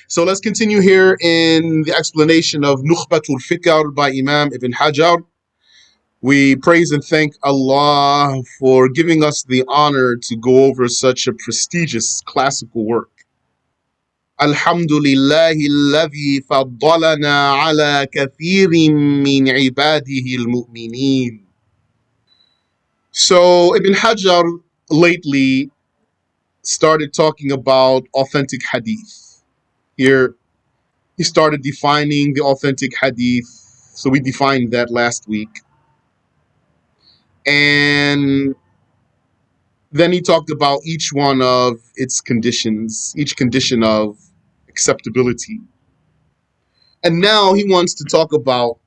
So let's continue here in the explanation of Nukhbat Al-Fikar by Imam Ibn Hajar. We praise and thank Allah for giving us the honor to go over such a prestigious classical work. Alhamdulillahi alladhi faddalana ala kathirin min ibadihi al-mu'mineen. So Ibn Hajar lately started talking about authentic hadith. Here he started defining the authentic hadith. So we defined that last week. And then he talked about each one of its conditions, each condition of acceptability. And now he wants to talk about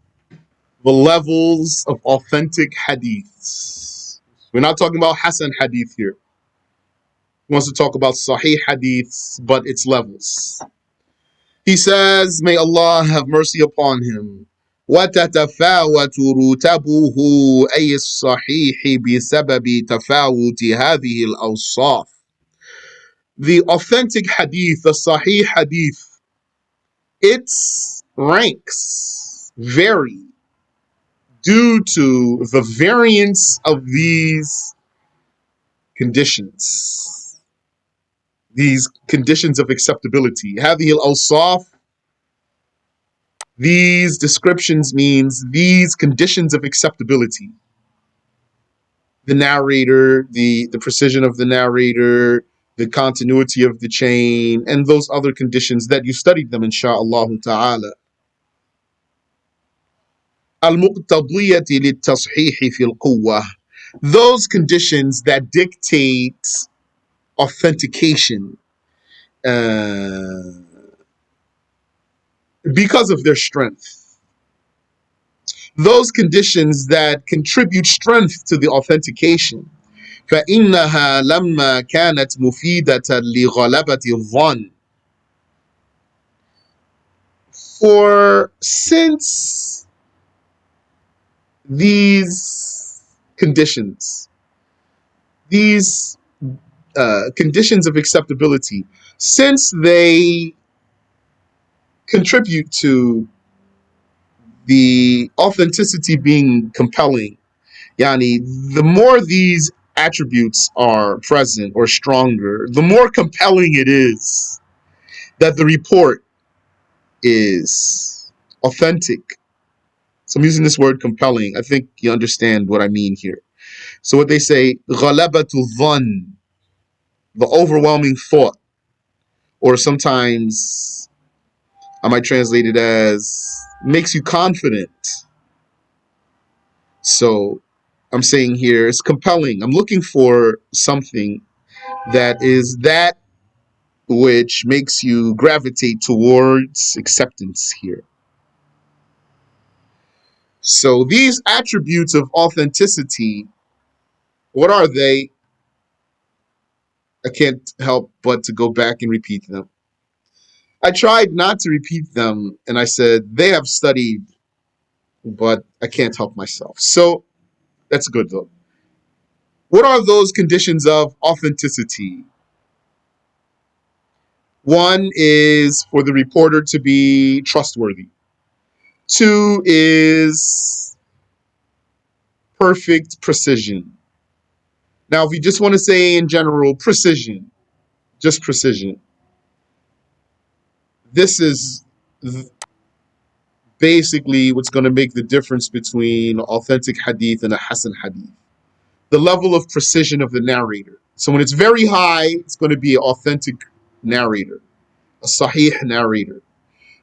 the levels of authentic hadiths. We're not talking about Hasan hadith here. He wants to talk about Sahih hadiths, but its levels. He says, may Allah have mercy upon him. وتتفاوت رتبه أي الصحيح بسبب تفاوت هذه الأوصاف. The authentic hadith, the Sahih hadith, its ranks vary due to the variance of these conditions of acceptability. هذه الأوصاف, these descriptions means these conditions of acceptability. The narrator, the precision of the narrator, the continuity of the chain, and those other conditions that you studied them, insha'Allah ta'ala. المقتضية للتصحيح في القوة. Those conditions that dictate authentication because of their strength. Those conditions that contribute strength to the authentication. فإنها لما كانت مفيدة لغلبة الظن. For since these conditions, conditions of acceptability, since they contribute to the authenticity being compelling, yani, the more these attributes are present or stronger, the more compelling it is that the report is authentic. So I'm using this word compelling. I think you understand what I mean here. So what they say, ghalabatu dhann, the overwhelming thought, or sometimes I might translate it as makes you confident. So I'm saying here it's compelling. I'm looking for something that is that which makes you gravitate towards acceptance here. So these attributes of authenticity, what are they? I can't help but to go back and repeat them. I tried not to repeat them, and I said, they have studied, but I can't help myself. So that's good, though. What are those conditions of authenticity? One is for the reporter to be trustworthy. Two is perfect precision. Now, if you just want to say in general, precision, just precision, this is basically what's going to make the difference between authentic hadith and a Hasan hadith. The level of precision of the narrator. So when it's very high, it's going to be an authentic narrator, a Sahih narrator.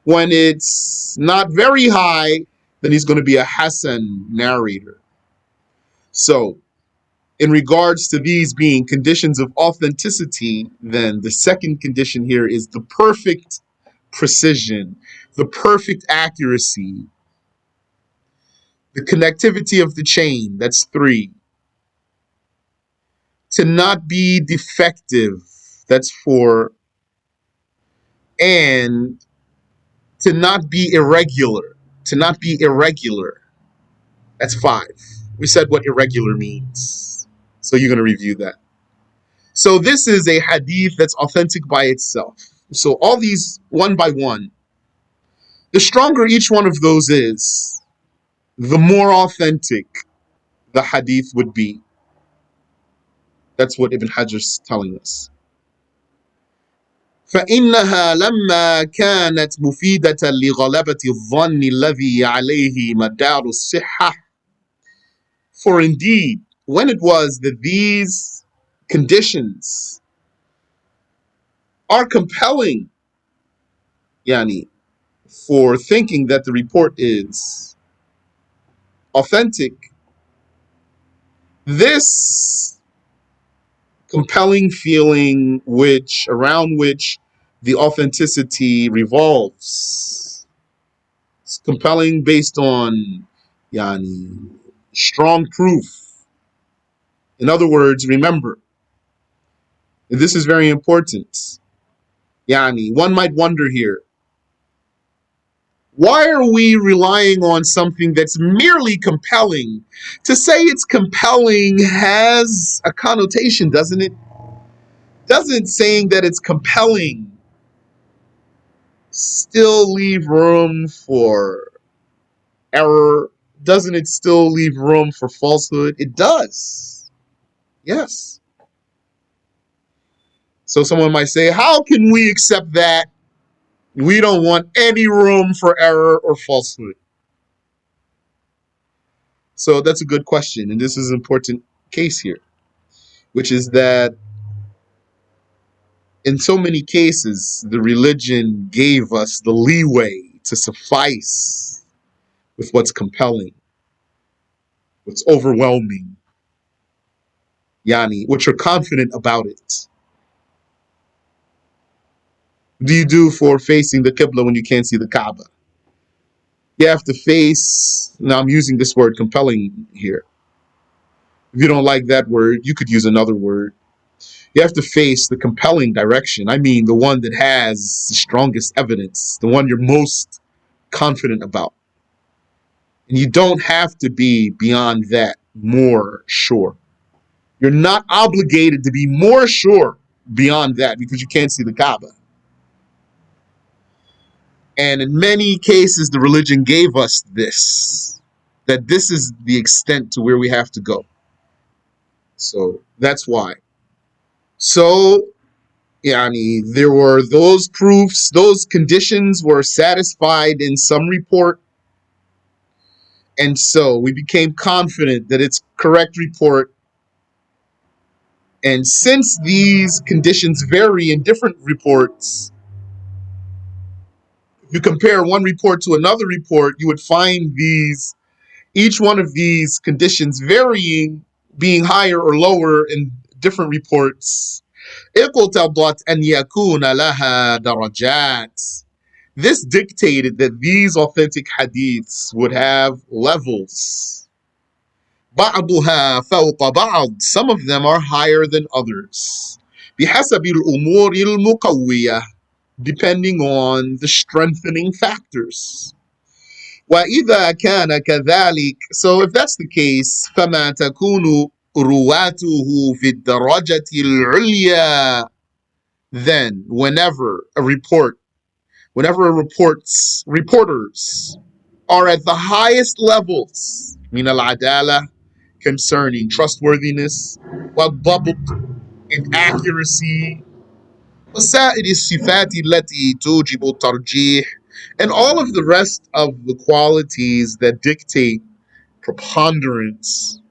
When it's not very high, then he's going to be a Hasan narrator. So in regards to these being conditions of authenticity, then the second condition here is the perfect precision, the perfect accuracy, the connectivity of the chain, that's 3. To not be defective, that's 4. And to not be irregular, that's 5. We said what irregular means, so you're going to review that. So this is a hadith that's authentic by itself. So all these one by one, the stronger each one of those is, the more authentic the hadith would be. That's what Ibn Hajar is telling us. فإنها لما كانت مفيدة لغلبة الظن الذي عليه مدار الصحة. For indeed, when it was that these conditions are compelling, yani, for thinking that the report is authentic, this compelling feeling around which the authenticity revolves. It's compelling based on yani, strong proof. In other words, remember, this is very important. Yani, one might wonder here, why are we relying on something that's merely compelling? To say it's compelling has a connotation, doesn't it? Doesn't saying that it's compelling still leave room for error? Doesn't it still leave room for falsehood? It does. Yes. So someone might say, how can we accept that? We don't want any room for error or falsehood. So that's a good question. And this is an important case here, which is that in so many cases, the religion gave us the leeway to suffice with what's compelling, what's overwhelming, yani, what you're confident about it. What do you do for facing the Qibla when you can't see the Kaaba? You have to face, now I'm using this word compelling here. If you don't like that word, you could use another word. You have to face the compelling direction. I mean, the one that has the strongest evidence, the one you're most confident about. And you don't have to be beyond that more sure. You're not obligated to be more sure beyond that because you can't see the Kaaba. And in many cases, the religion gave us this, that this is the extent to where we have to go. So that's why. So, yani, there were those proofs, those conditions were satisfied in some report. And so we became confident that it's correct report. And since these conditions vary in different reports, if you compare one report to another report, you would find each one of these conditions varying, being higher or lower in different reports. اقتضت أن يكون لها درجات. This dictated that these authentic hadiths would have levels. بعضها فوق بعض. Some of them are higher than others. بحسب الأمور المقوية, depending on the strengthening factors. وإذا كان كذلك, so if that's the case, فما تكون رواته في الدرجة العليا, then whenever a reporters are at the highest levels, من العدالة, concerning trustworthiness, والضبط, and accuracy, وسائر الصفات التي توجب الترجيح, and all of the rest of the qualities that dictate preponderance,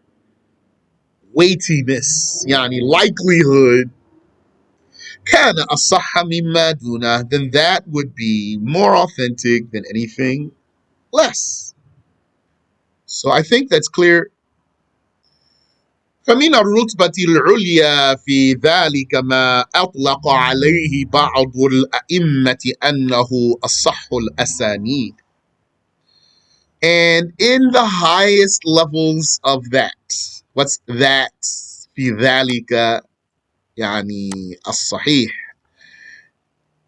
weightiness, yani likelihood, كان أصح مما دونه, then that would be more authentic than anything less. So I think that's clear. فمن الرتبة العليا في ذلك ما أطلق عليه بعض الأئمة أنه أصح الأسانيد. And in the highest levels of that, what's that? في ذلك يعني الصحيح.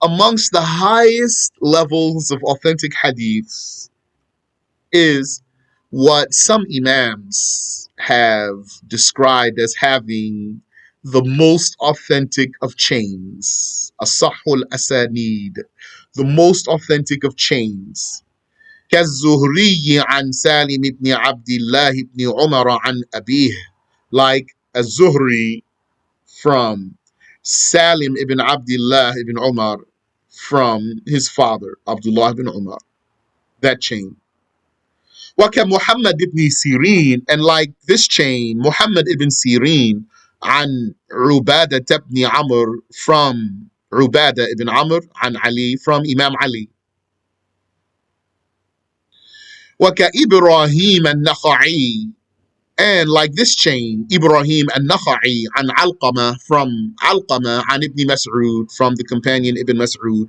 Amongst the highest levels of authentic hadith is what some imams have described as having the most authentic of chains. Asahul asanid, the most authentic of chains. كالزهري عن سالم بن عبد الله بن عمر عن أبيه, like az-Zuhri from Salim ibn Abdullah ibn Umar from his father Abdullah ibn Umar, that chain. وكمحمد ibn Sirin, and like this chain, Muhammad ibn Sirin عن عبادة ibn Amr from Ubadah ibn Amr عن Ali from Imam Ali. وكإبراهيم النخعي, and like this chain, Ibrahim al-Nakha'i an Alqama from Alqama an Ibn Mas'ud from the companion Ibn Mas'ud.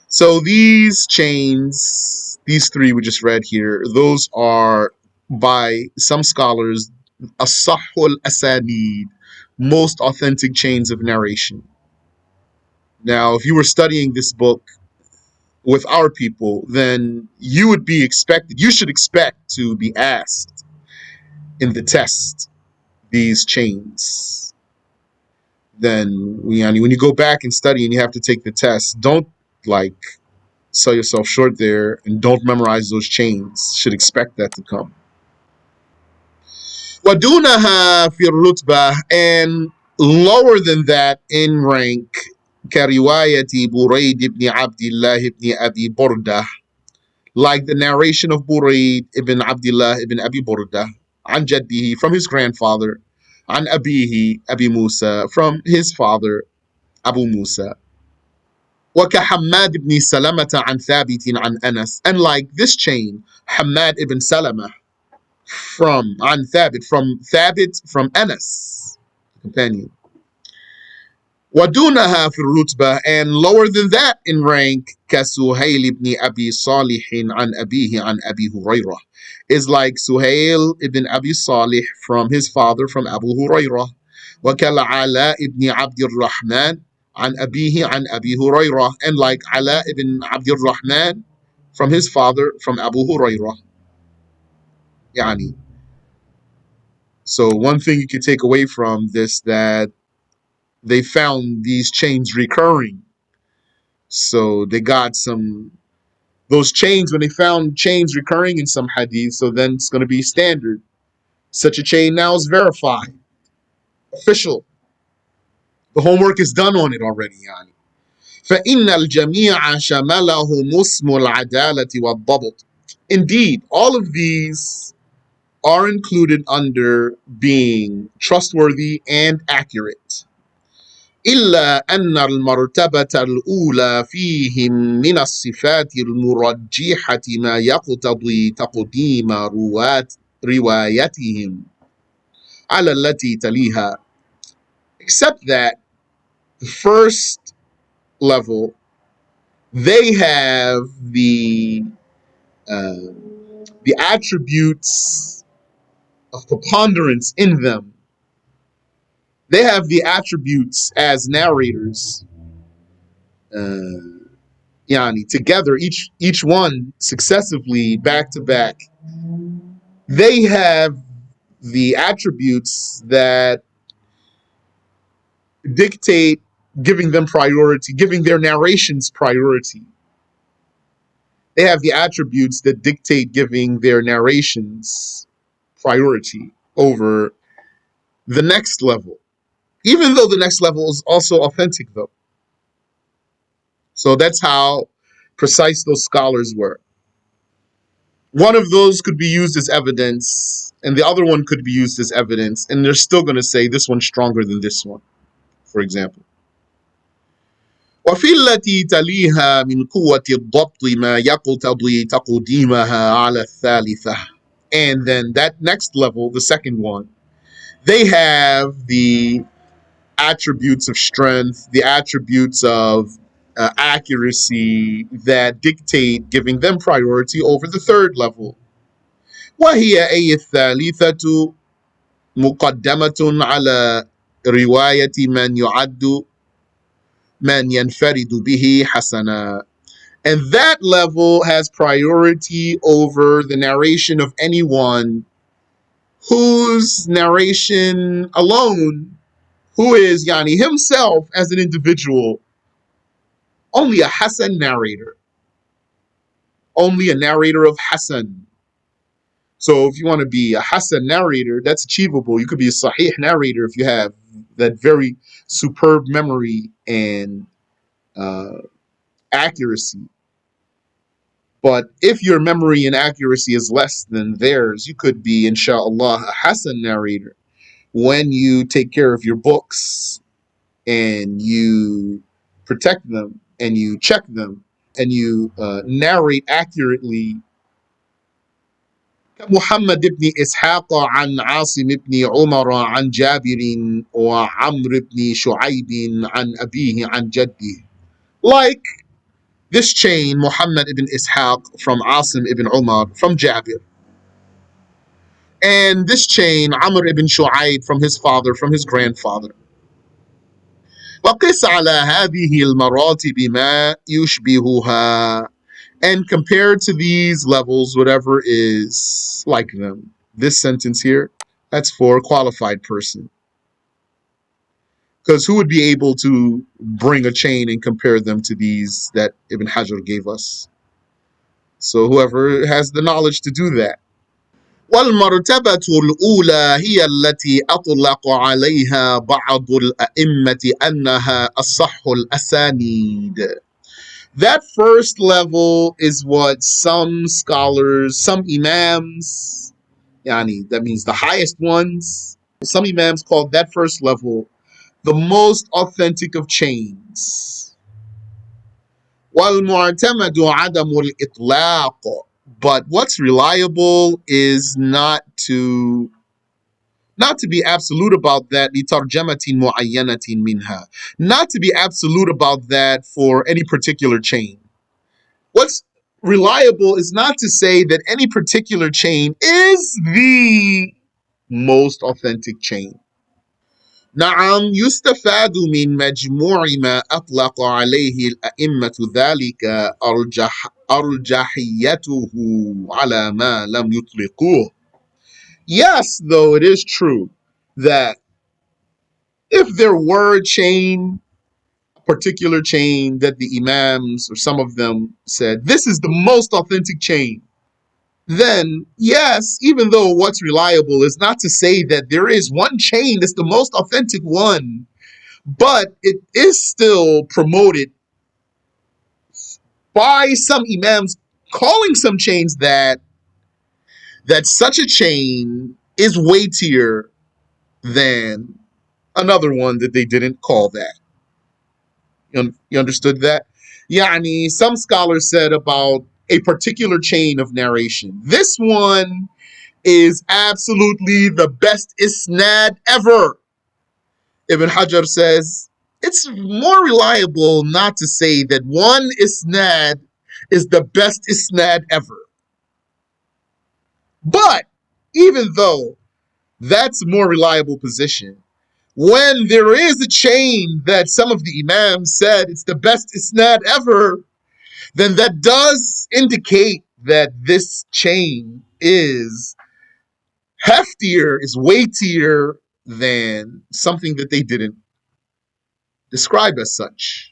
So these chains, these three we just read here, those are by some scholars Asahul Asanid, most authentic chains of narration. Now, if you were studying this book with our people, then you would be expected, you should expect to be asked in the test these chains. Then when you go back and study and you have to take the test, don't like sell yourself short there and don't memorize those chains. Should expect that to come. Wadunaha fi rutbah, and lower than that in rank, كرواية بريد ibn Abdullah ibn Abi Burda, like the narration of Burayd ibn Abdullah ibn Abi Burda عن جده from his grandfather, عن أبيه Abi Musa from his father Abu Musa. وكحماد ibn Salamata عن ثابت عن أنس, and like this chain, Hammad ibn Salama from عن ثابت from Anas, companion. ودونها في الرتبة, and lower than that in rank, كسهيل ibn Abi Salih عن أبيه عن أبي هريرة, is like Suhail ibn Abi Salih from his father from Abu Hurairah. وكالعلاء ibn عبد الرحمن عن أبيه عن أبي هريرة, and like Ala ibn Abd al-Rahman from his father from Abu Hurairah. يعني. So one thing you can take away from this, that they found these chains recurring. So they got those chains, when they found chains recurring in some hadith, so then it's going to be standard. Such a chain now is verified, official. The homework is done on it already. يعني. فإن الجميع شملهم اسم العدالة والضبط. Indeed, all of these are included under being trustworthy and accurate. إلا أن المرتبة الأولى فيهم من الصفات المرجحة ما يقتضي تقديم روايتهم على التي تليها. Except that the first level, they have the attributes of preponderance in them. They have the attributes as narrators. Together, each one successively, back to back, they have the attributes that dictate giving them priority, giving their narrations priority. They have the attributes that dictate giving their narrations priority over the next level, even though the next level is also authentic, though. So that's how precise those scholars were. One of those could be used as evidence, and the other one could be used as evidence, and they're still going to say this one's stronger than this one, for example. وفي التي تليها من قوة الضبط ما يقتضي تقديمها على الثالثة. And then that next level, the second one, they have the attributes of strength, the attributes of accuracy that dictate giving them priority over the third level. وهي أي الثالثة مقدمة على رواية من ينفرد به حسنا. And that level has priority over the narration of anyone whose narration alone, who is yani himself as an individual, only a Hasan narrator, only a narrator of Hasan. So if you want to be a Hasan narrator, that's achievable. You could be a Sahih narrator if you have that very superb memory and uh, accuracy. But if your memory and accuracy is less than theirs, you could be, inshallah, a Hasan narrator when you take care of your books and you protect them and you check them and you narrate accurately. محمد بن إسحاق عن عاصم بن عمر عن جابر وعمر بن شعيب عن أبيه عن جده. Like this chain, Muhammad ibn Ishaq from Asim ibn Umar from Jabir. And this chain, Amr ibn Shu'aib from his father, from his grandfather. وقس على هذه المراتب ما يشبهها. And compared to these levels, whatever is like them. This sentence here, that's for a qualified person. Because who would be able to bring a chain and compare them to these that Ibn Hajar gave us? So whoever has the knowledge to do that. والمرتبة الأولى هي التي أطلق عليها بعض الأئمة أنها أصح الأسانيد. That first level is what some scholars, some imams, yani, that means the highest ones, some imams called that first level the most authentic of chains. وَالْمُعْتَمَدُ عَدَمُ الْإِطْلَاقِ. But what's reliable is not to be absolute about that. لِتَرْجَمَةٍ مُعَيَّنَةٍ مِنْهَا. Not to be absolute about that for any particular chain. What's reliable is not to say that any particular chain is the most authentic chain. نعم يستفاد من مجموع ما أطلق عليه الأئمة ذلك أرجحيته على ما لم يطلقوه. Yes, though it is true that if there were a chain, a particular chain that the Imams or some of them said, this is the most authentic chain, then yes, even though what's reliable is not to say that there is one chain that's the most authentic one, but it is still promoted by some imams calling some chains that such a chain is weightier than another one that they didn't call that. You understood that? Yani, some scholars said about a particular chain of narration, this one is absolutely the best isnad ever. Ibn Hajar says, it's more reliable not to say that one isnad is the best isnad ever. But even though that's a more reliable position, when there is a chain that some of the Imams said it's the best isnad ever, then that does indicate that this chain is heftier, is weightier than something that they didn't describe as such.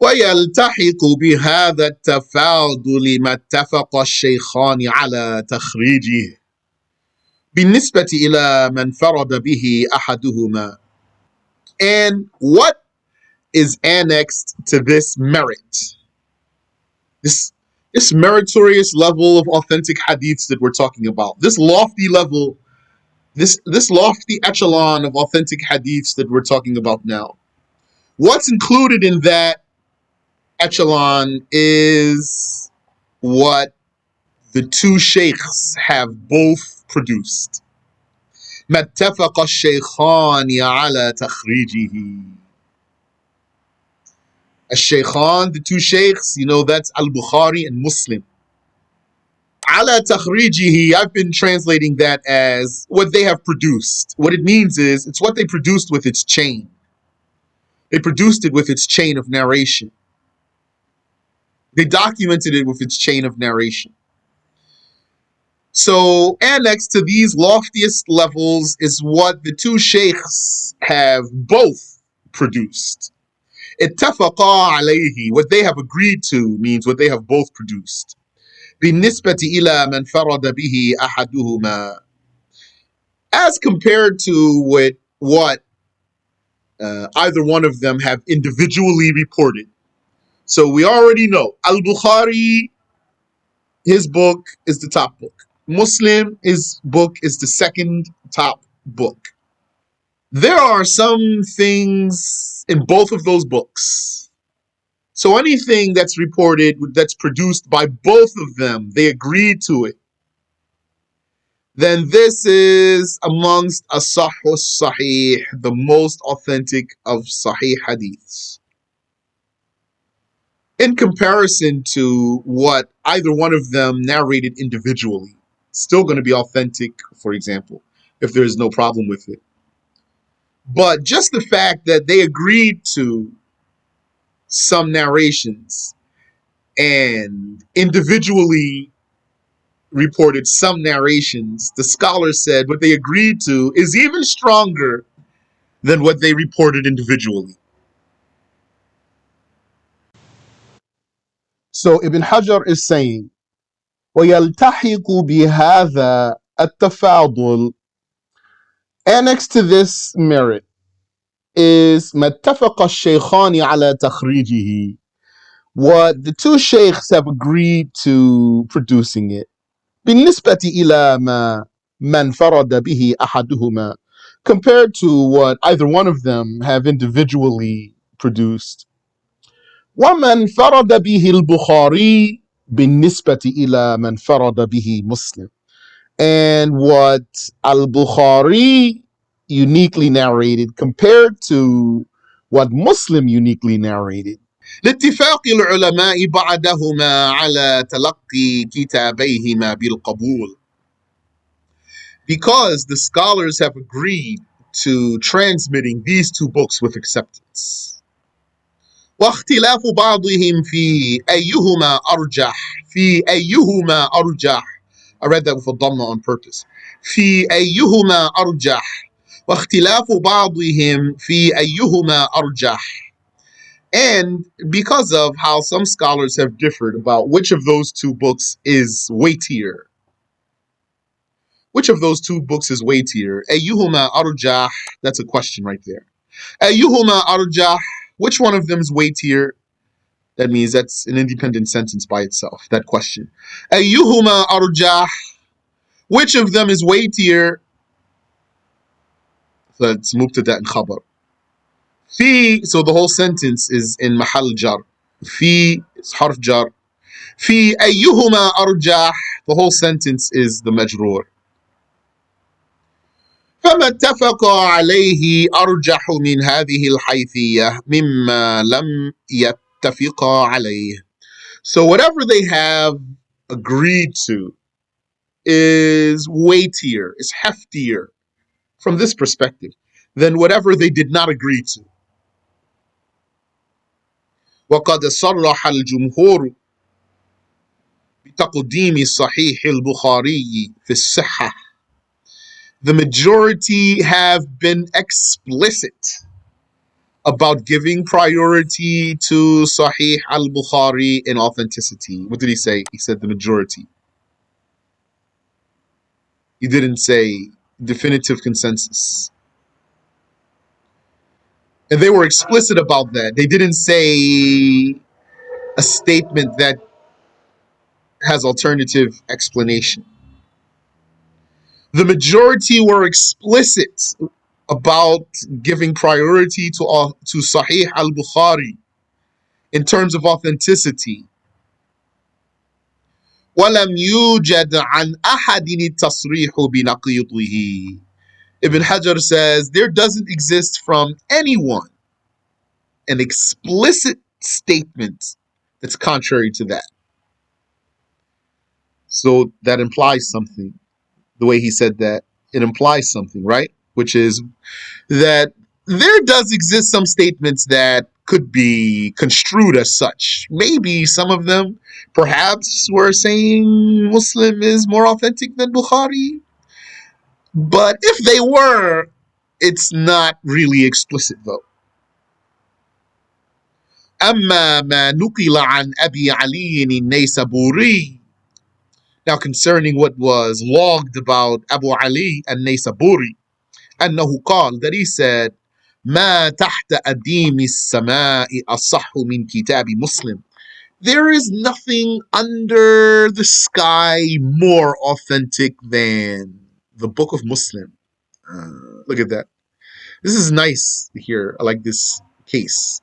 ويلتحق بهذا التفاضل ما اتفق الشيخان على تخريجه بالنسبة إلى من فرد به أحدهما. And what is annexed to this merit, this meritorious level of authentic hadiths that we're talking about, this lofty level, this lofty echelon of authentic hadiths that we're talking about now? What's included in that echelon is what the two sheikhs have both produced. ما اتفق الشيخان على تخريجه. الشيخان, the two sheikhs, that's Al-Bukhari and Muslim. على تخريجه, I've been translating that as what they have produced. What it means is it's what they produced with its chain. They produced it with its chain of narration. They documented it with its chain of narration. So annexed to these loftiest levels is what the two sheikhs have both produced. اتفقا عليه, what they have agreed to means what they have both produced. بالنسبة إلى من فرد به أحدهما, as compared to what either one of them have individually reported. So we already know Al-Bukhari, his book is the top book. Muslim, his book is the second top book. There are some things in both of those books. So anything that's reported, that's produced by both of them, they agreed to it, then this is amongst As-Sahih Sahih, the most authentic of Sahih hadiths. In comparison to what either one of them narrated individually, still going to be authentic, for example, if there is no problem with it. But just the fact that they agreed to some narrations and individually reported some narrations, the scholars said what they agreed to is even stronger than what they reported individually. So Ibn Hajar is saying, وَيَلْتَحِقُ بِهَذَا التَّفَاضُلِ, annexed to this merit is مَا اتَّفَقَ الشَّيْخَانِ عَلَى تَخْرِيجِهِ, what the two sheikhs have agreed to producing it. بالنسبة إلى ما من فرد به أحدهما, compared to what either one of them have individually produced. ومن فرد به البخاري بالنسبة إلى من فرد به مسلم, and what Al-Bukhari uniquely narrated compared to what Muslim uniquely narrated. لاتفاق العلماء بعدهما على تلقي كتابيهما بالقبول, because the scholars have agreed to transmitting these two books with acceptance. واختلاف بعضهم في أيهما أرجح. I read that with a dhamma on purpose. في أيهما أرجح, واختلاف بعضهم في أيهما أرجح. And because of how some scholars have differed about which of those two books is weightier. Which of those two books is weightier? أيهما أرجح, that's a question right there. أيهما أرجح, which one of them is weightier? That means that's an independent sentence by itself, that question. أيهما أرجح, which of them is weightier? That's mubtada and khabar. في, so the whole sentence is in mahal jar. في is harf jar. في أيهما أرجح, the whole sentence is the majroor. فما اتفق عليه أرجح من هذه الحيثية مما لم يتفق عليه. So whatever they have agreed to is weightier, is heftier from this perspective than whatever they did not agree to. وقد صرح الجمهور بتقديم صحيح البخاري في الصحة. The majority have been explicit about giving priority to Sahih Al-Bukhari in authenticity. What did he say? He said the majority. He didn't say definitive consensus. And they were explicit about that. They didn't say a statement that has alternative explanation. The majority were explicit about giving priority to Sahih Al-Bukhari in terms of authenticity. وَلَمْ يُوجَدْ عَنْ أَحَدٍ التَّصْرِيحُ بِنَقِيضِهِ. Ibn Hajar says there doesn't exist from anyone an explicit statement that's contrary to that. So that implies something. The way he said that, it implies something, right? Which is that there does exist some statements that could be construed as such. Maybe some of them perhaps were saying Muslim is more authentic than Bukhari. But if they were, it's not really explicit though. أما ما نقل عن أبي علي النيسابوري. Now concerning what was logged about Abu Ali al-Naysaburi, أنه قال, that he said, ما تحت أديم السماء أصح من كتاب مسلم. There is nothing under the sky more authentic than the book of Muslim. Look at that. This is nice here. I like this case.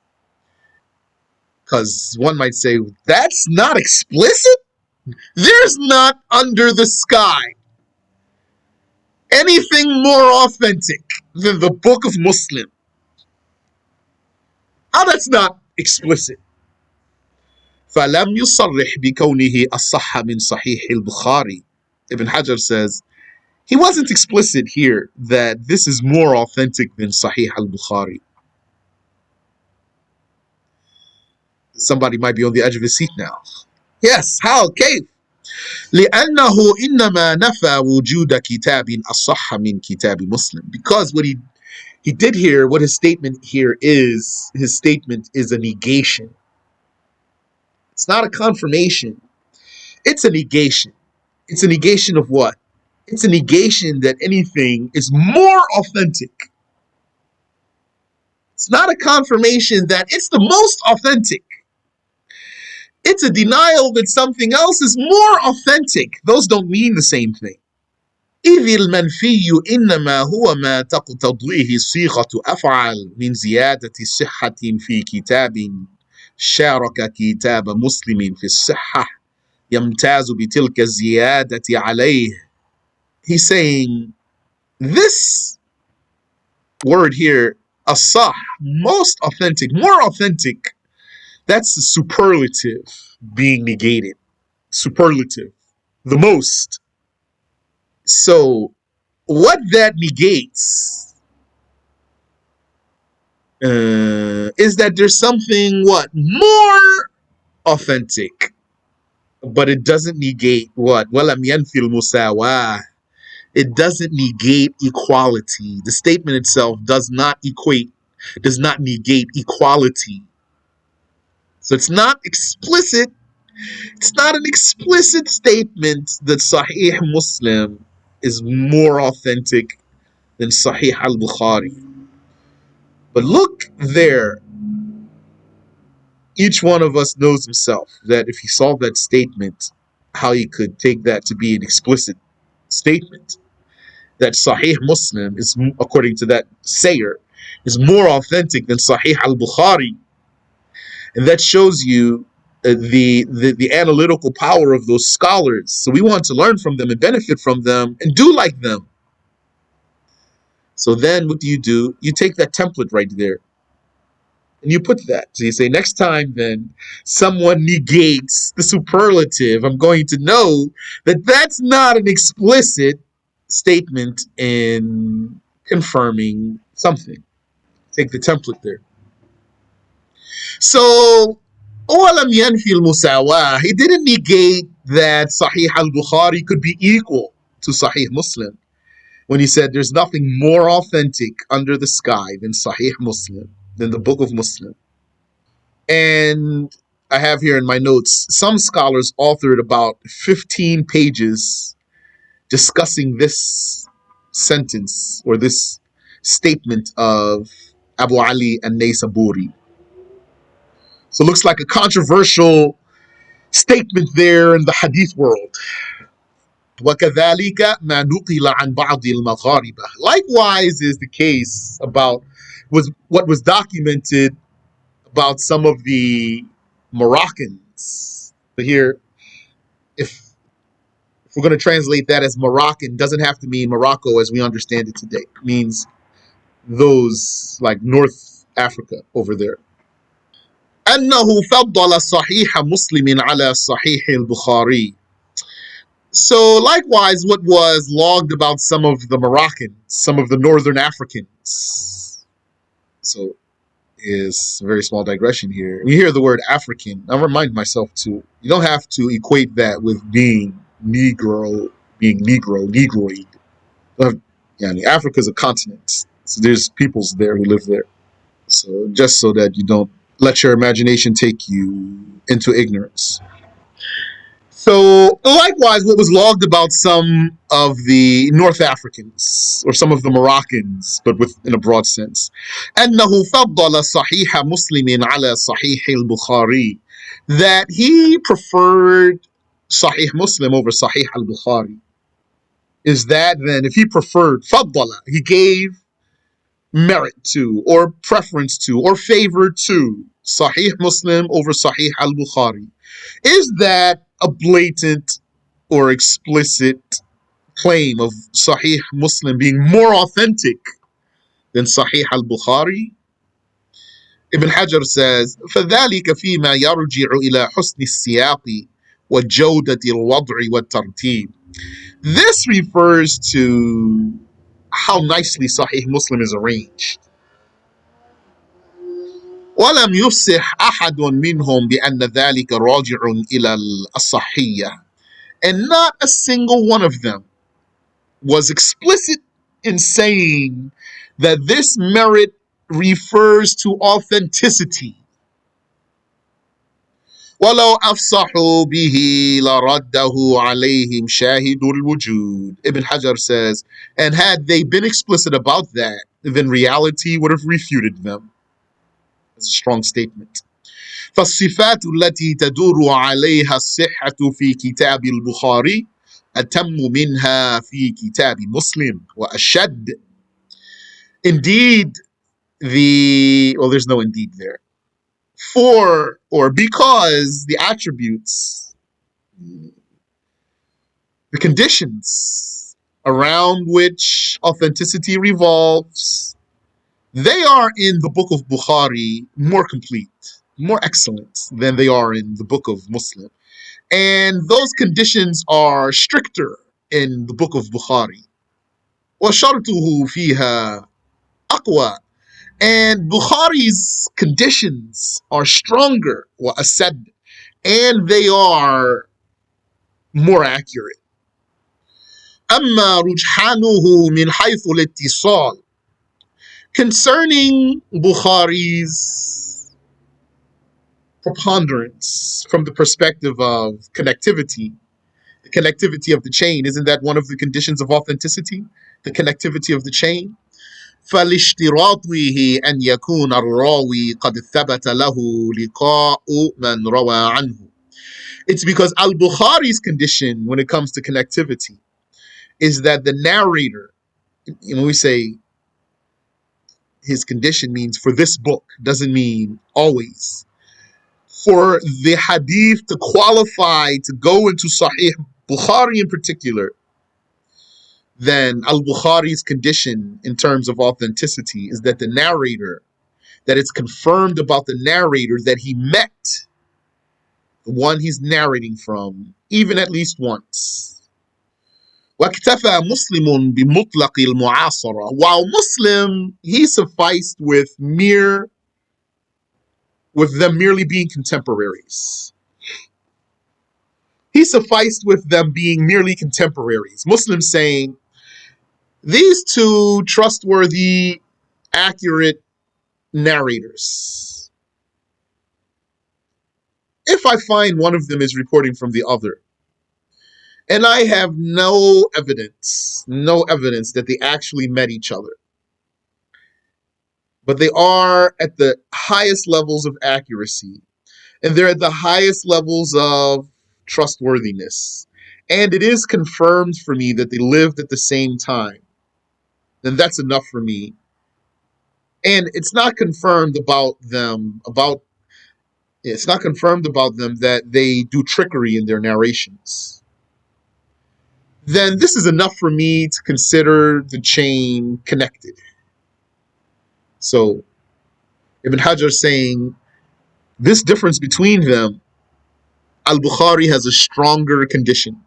Because one might say, that's not explicit? There's not under the sky anything more authentic than the book of Muslim. How that's not explicit? فَلَمْ يُصَرِّحْ بِكَوْنِهِ أَصَحَّ مِنْ صَحِيحِ الْبُخَارِ. Ibn Hajar says, he wasn't explicit here that this is more authentic than Sahih al-Bukhari. Somebody might be on the edge of his seat now. Yes, how? كيف؟ لأنه إنما نفى وجود كتاب أصح من كتاب مسلم. Because what he did here, what his statement here is, his statement is a negation. It's not a confirmation. It's a negation. It's a negation of what? It's a negation that anything is more authentic. It's not a confirmation that it's the most authentic. It's a denial that something else is more authentic. Those don't mean the same thing. إذ المنفي إنما هو ما تقتضيه صيغة أفعل من زيادة صحة في كتاب شارك كتاب مسلم في الصحة يمتاز بتلك الزيادة عليه. He's saying this word here, asah, most authentic, more authentic, that's the superlative being negated. Superlative, the most. So what that negates is that there's something what? More authentic. But it doesn't negate what? وَلَمْ يَنْفِ الْمُسَاوَاةِ. It doesn't negate equality. The statement itself does not negate equality. So it's not explicit. It's not an explicit statement that Sahih Muslim is more authentic than Sahih Al-Bukhari. But look there. Each one of us knows himself that if he saw that statement, how he could take that to be an explicit statement. That Sahih Muslim is, according to that sayer, is more authentic than Sahih Al-Bukhari. And that shows you the analytical power of those scholars. So we want to learn from them and benefit from them and do like them. So then what do? You take that template right there and you put that. So you say, next time then someone negates the superlative, I'm going to know that that's not an explicit statement in confirming something. Take the template there. So, وَلَمْ يَنْفِ الْمُسَاوَاةِ. He didn't negate that Sahih al-Bukhari could be equal to Sahih Muslim when he said there's nothing more authentic under the sky than Sahih Muslim, than the book of Muslim. And I have here in my notes, some scholars authored about 15 pages discussing this sentence or this statement of Abu Ali al-Naysaburi. So it looks like a controversial statement there in the hadith world. وَكَذَلِكَ مَا نُقِلَ عَنْ بَعْضِ الْمَغَارِبَةِ. Likewise is the case about what was documented about some of the Moroccans. But here, if we're going to translate that as Moroccan, doesn't have to mean Morocco as we understand it today. It means those like North Africa over there. أنه فضل صحيح مسلم على صحيح البخاري. So likewise, what was logged about some of the Moroccans, some of the Northern Africans. So is a very small digression here. You hear the word African, I remind myself too. You don't have to equate that with being Negro, Negroid. Africa is a continent. So there's peoples there who live there. So just so that you don't let your imagination take you into ignorance. So likewise, what was logged about some of the North Africans or some of the Moroccans, but in a broad sense, أنه فضل صحيح مسلم على صحيح البخاري, that he preferred Sahih Muslim over Sahih al-Bukhari. Is that then, if he preferred, فضل, he gave merit to, or preference to, or favor to Sahih Muslim over Sahih al-Bukhari, is that a blatant or explicit claim of Sahih Muslim being more authentic than Sahih al-Bukhari? Ibn Hajar says, فَذَلِكَ فِيمَا يَرْجِعُ إِلَى حُسْنِ السِّيَاقِ وَجَوْدَةِ الْوَضْعِ وَالتَّرْتِيبِ. This refers to how nicely Sahih Muslim is arranged. ولم يفصح أحد منهم بأن ذلك راجع إلى الصحية. And not a single one of them was explicit in saying that this merit refers to authenticity. وَلَوْ أَفْصَحُوا بِهِ لَرَدَّهُ عَلَيْهِمْ شَاهِدُ الْوُجُودِ. Ibn Hajar says, and had they been explicit about that, then reality would have refuted them. That's a strong statement. فالصفات التي تدور عليها الصحة في كتاب البخاري أتم منها في كتاب مسلم وأشد. Indeed, there's no indeed there. For, or because the attributes, the conditions around which authenticity revolves, they are in the book of Bukhari more complete, more excellent than they are in the book of Muslim. And those conditions are stricter in the book of Bukhari. وَشَرْطُهُ فِيهَا أَقْوَى. And Bukhari's conditions are stronger, وَأَسَدْ, and they are more accurate. أما رجحانه من حيث الاتصال. Concerning Bukhari's preponderance from the perspective of connectivity, the connectivity of the chain, isn't that one of the conditions of authenticity? The connectivity of the chain? فَلِاشْتِرَاطِهِ أَنْ يَكُونَ الرَّاوِي قَدْ ثَبَتَ لَهُ لِقَاءُ مَنْ رَوَى عَنْهُ. It's because Al-Bukhari's condition when it comes to connectivity is that the narrator, when we say his condition means for this book, doesn't mean always. For the hadith to qualify to go into Sahih Bukhari in particular, then Al-Bukhari's condition in terms of authenticity is that the narrator, that it's confirmed about the narrator that he met the one he's narrating from, even at least once. وَاكْتَفَى مُسْلِمٌ بِمُطْلَقِ الْمُعَاصَرَةِ. While Muslim, he sufficed with them merely being contemporaries. He sufficed with them being merely contemporaries. Muslim saying, these two trustworthy, accurate narrators, if I find one of them is reporting from the other, and I have no evidence that they actually met each other, but they are at the highest levels of accuracy, and they're at the highest levels of trustworthiness, and it is confirmed for me that they lived at the same time, then that's enough for me. And it's not confirmed about them that they do trickery in their narrations. Then this is enough for me to consider the chain connected. So Ibn Hajar saying this difference between them, Al-Bukhari has a stronger condition.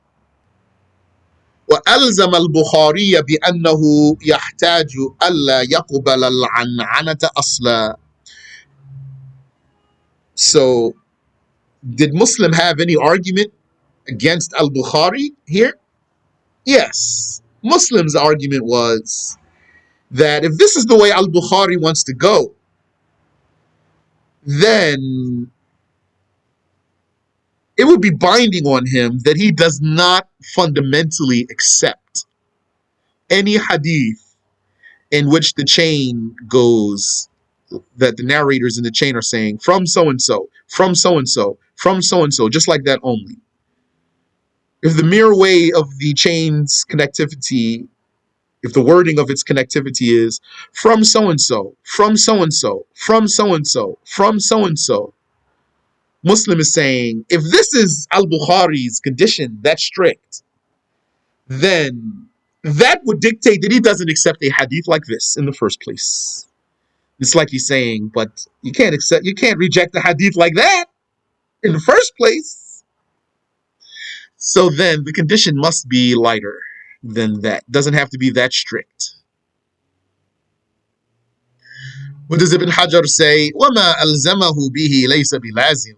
وألزم البخاري بأنه يحتاج ألا يقبل العنعنة أصلا. So did Muslim have any argument against Al-Bukhari here? Yes. Muslim's argument was that if this is the way Al-Bukhari wants to go, then it would be binding on him that he does not fundamentally accept any hadith in which the chain goes, that the narrators in the chain are saying from so-and-so, from so-and-so, from so-and-so, just like that only. If the mere way of the chain's connectivity, if the wording of its connectivity is from so-and-so, from so-and-so, from so-and-so, from so-and-so, Muslim is saying, if this is Al-Bukhari's condition, that strict, then that would dictate that he doesn't accept a hadith like this in the first place. It's like he's saying, but you can't reject a hadith like that in the first place. So then the condition must be lighter than that. Doesn't have to be that strict. What does Ibn Hajar say? وَمَا أَلْزَمَهُ بِهِ لَيْسَ بِلَازِمٍ.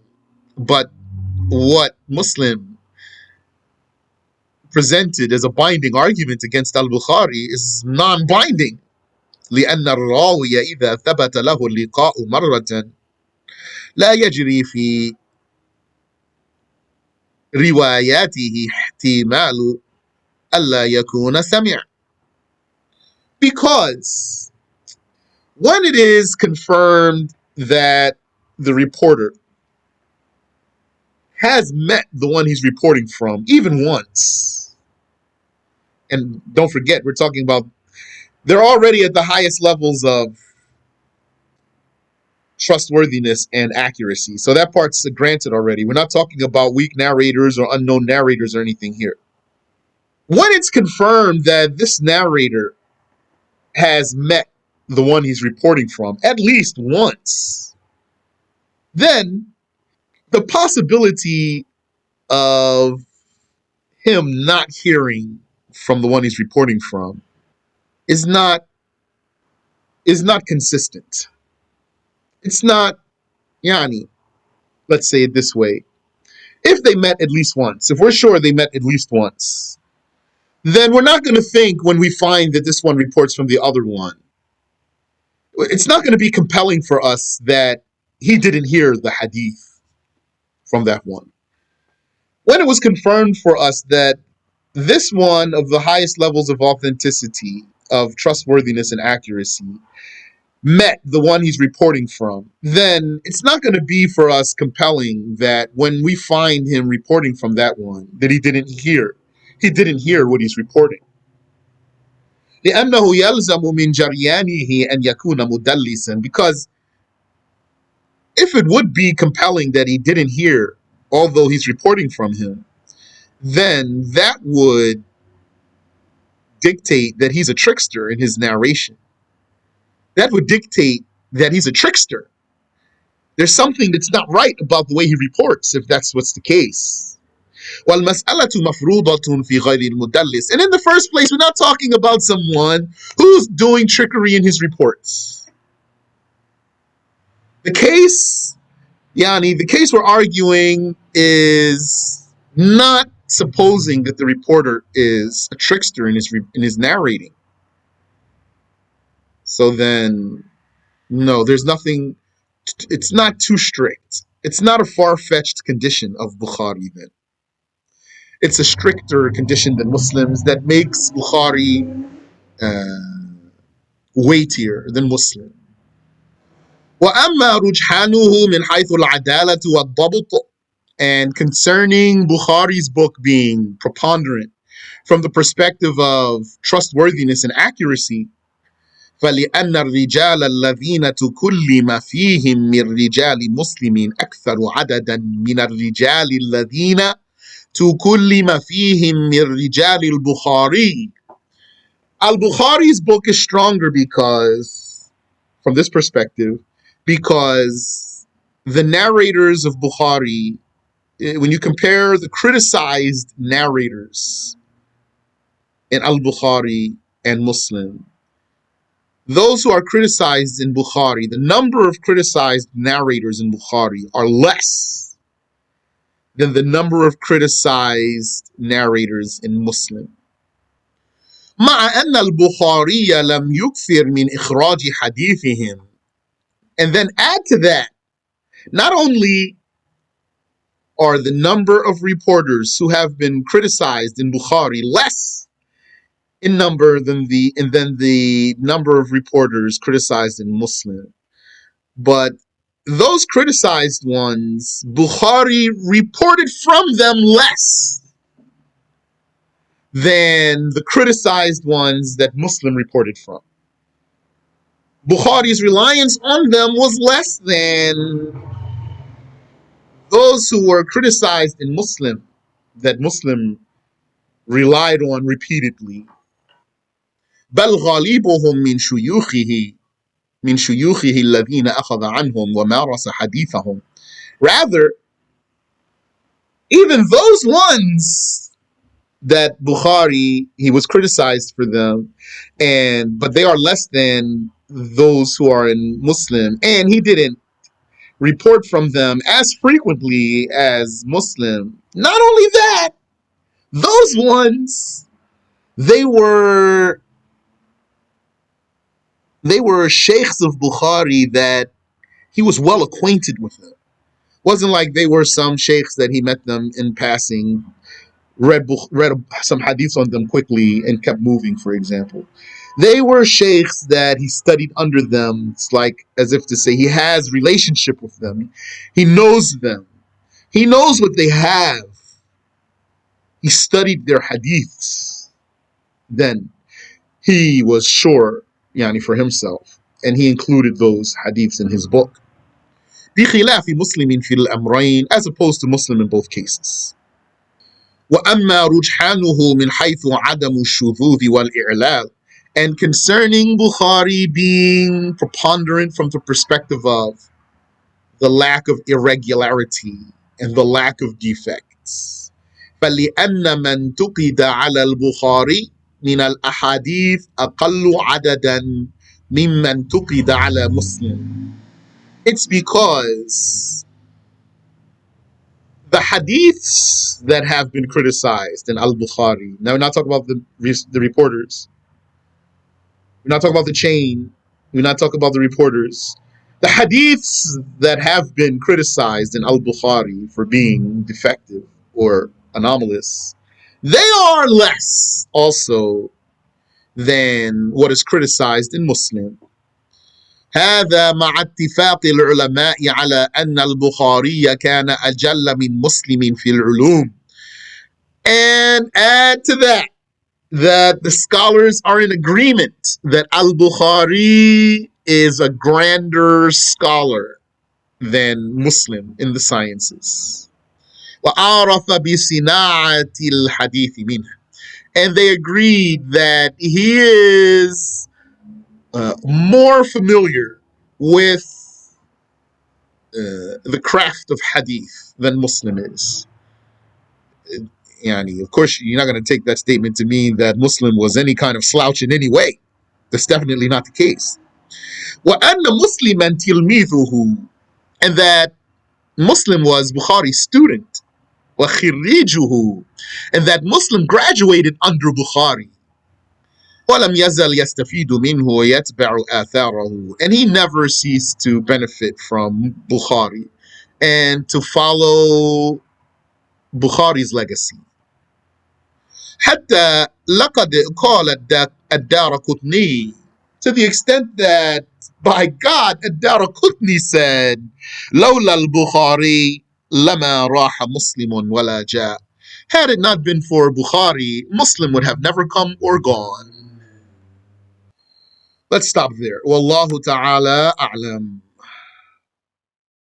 But what Muslim presented as a binding argument against Al-Bukhari is non-binding. لأن الراوي إذا ثبت له اللقاء مرة لا يجري في رواياته احتمال ألا يكون سمع. Because when it is confirmed that the reporter has met the one he's reporting from even once, and don't forget, we're talking about they're already at the highest levels of trustworthiness and accuracy. So that part's granted already. We're not talking about weak narrators or unknown narrators or anything here. When it's confirmed that this narrator has met the one he's reporting from at least once, then the possibility of him not hearing from the one he's reporting from is not consistent. It's not, yani, let's say it this way. If they met at least once, if we're sure they met at least once, then we're not going to think when we find that this one reports from the other one. It's not going to be compelling for us that he didn't hear the hadith from that one. When it was confirmed for us that this one of the highest levels of authenticity, of trustworthiness and accuracy, met the one he's reporting from, then it's not going to be for us compelling that when we find him reporting from that one, that he didn't hear what he's reporting. لأنه يلزم من جريانه أن يكون مدلسا, because if it would be compelling that he didn't hear, although he's reporting from him, then that would dictate that he's a trickster in his narration. That would dictate that he's a trickster. There's something that's not right about the way he reports, if that's what's the case. وَالْمَسْأَلَةُ مَفْرُوضَةٌ فِي غَيْرِ الْمُدَلِّسِ. And in the first place, we're not talking about someone who's doing trickery in his reports. The case we're arguing is not supposing that the reporter is a trickster in his narrating. So then, no, there's nothing. It's not too strict. It's not a far-fetched condition of Bukhari then. It's a stricter condition than Muslims that makes Bukhari weightier than Muslim. وَأَمَّا رُجْحَانُهُ مِنْ حَيْثُ الْعَدَالَةُ وَالضَّبْطُ. And concerning Bukhari's book being preponderant from the perspective of trustworthiness and accuracy, فَلِأَنَّ الرِّجَالَ الَّذِينَ تُكُلِّمَ فِيهِمْ مِنْ رِجَالِ مُسْلِمٍ أَكْثَرُ عَدَدًا مِنَ الرِّجَالِ الَّذِينَ تُكُلِّمَ فِيهِمْ مِنْ رِجَالِ الْبُخَارِي. Al-Bukhari's book is stronger because, from this perspective, because the narrators of Bukhari, when you compare the criticized narrators in Al-Bukhari and Muslim, those who are criticized in Bukhari, the number of criticized narrators in Bukhari are less than the number of criticized narrators in Muslim. مع أن البخاري لم يكثر من إخراج حديثهم. And then add to that, not only are the number of reporters who have been criticized in Bukhari less in number than the number of reporters criticized in Muslim, but those criticized ones, Bukhari reported from them less than the criticized ones that Muslim reported from. Bukhari's reliance on them was less than those who were criticized in Muslim, that Muslim relied on repeatedly. بل غالبهم من شيوخه الذين أخذ عنهم ومارس حديثهم. Rather, even those ones that Bukhari, he was criticized for them, but they are less than those who are in Muslim, and he didn't report from them as frequently as Muslim. Not only that, those ones, they were sheikhs of Bukhari that he was well acquainted with them. Wasn't like they were some sheikhs that he met them in passing, read some hadiths on them quickly and kept moving, for example. They were sheikhs that he studied under them. It's like as if to say he has relationship with them. He knows them. He knows what they have. He studied their hadiths. Then he was sure, for himself, and he included those hadiths in his book. بخلاف مسلم في الأمرين, as opposed to Muslim in both cases. وأما رجحانه من حيث عدم الشذوذ والإعلال, and concerning Bukhari being preponderant from the perspective of the lack of irregularity and the lack of defects. فلأن من انتقد على البخاري من الأحاديث أقل عددا ممن انتقد على مسلم. It's because the hadiths that have been criticized in Al-Bukhari, now we're not talking about the reporters, we're not talking about the chain, we're not talking about the reporters. The hadiths that have been criticized in Al-Bukhari for being defective or anomalous, they are less also than what is criticized in Muslim. هذا مع اتفاق العلماء على أن البخاري كان أجل من مسلم في العلوم. And add to that the scholars are in agreement that Al-Bukhari is a grander scholar than Muslim in the sciences. وعرف بصناعة الحديث منه. And they agreed that he is more familiar with the craft of hadith than Muslim is. Of course, you're not going to take that statement to mean that Muslim was any kind of slouch in any way. That's definitely not the case. وَأَنَّ مُسْلِمًا تِلْمِيذُهُ, and that Muslim was Bukhari's student. وَخِرِّيجُهُ, and that Muslim graduated under Bukhari. وَلَمْ يَزَلْ يَسْتَفِيدُ مِنْهُ وَيَتْبَعُ آثَارَهُ, and he never ceased to benefit from Bukhari and to follow Bukhari's legacy. حتى لقد قال الدارقطني, to the extent that, by God, الدارقطني said, لولا البخاري لما راح مسلم ولا جاء. Had it not been for Bukhari, Muslim would have never come or gone. Let's stop there. Wallahu ta'ala a'lam.